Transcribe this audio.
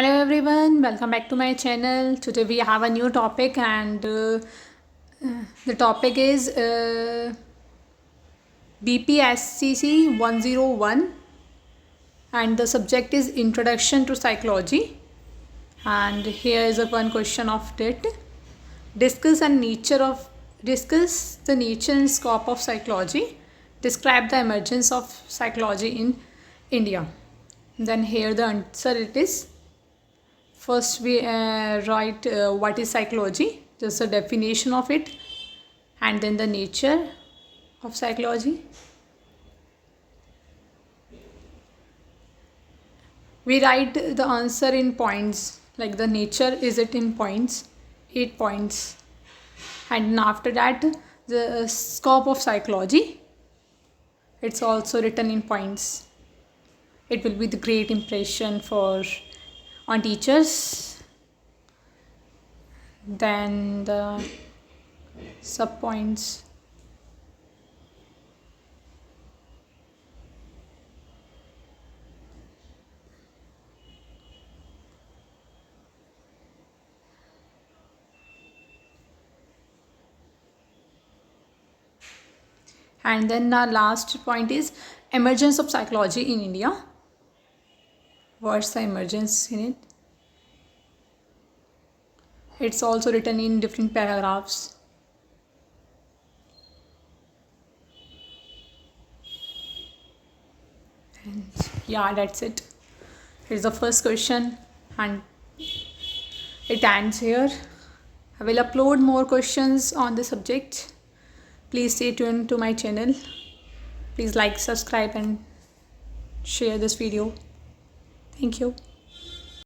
Hello everyone, welcome back to my channel. Today we have a new topic and the topic is BPCC 101 and the subject is Introduction to Psychology. And here is one question of it. Discuss the nature and scope of psychology. Describe the emergence of psychology in India. Then here the answer it is. First we write what is psychology, just a definition of it, and then the nature of psychology. We write the answer in points, like the nature is it in points, 8 points, and after that the scope of psychology, it's also written in points. It will be the great impression on teachers. Then the sub points. And then our last point is emergence of psychology in India. What's the emergence in it? It's also written in different paragraphs. And yeah, that's it. Here's the first question and it ends here. I will upload more questions on the subject. Please stay tuned to my channel. Please like, subscribe and share this video. Thank you.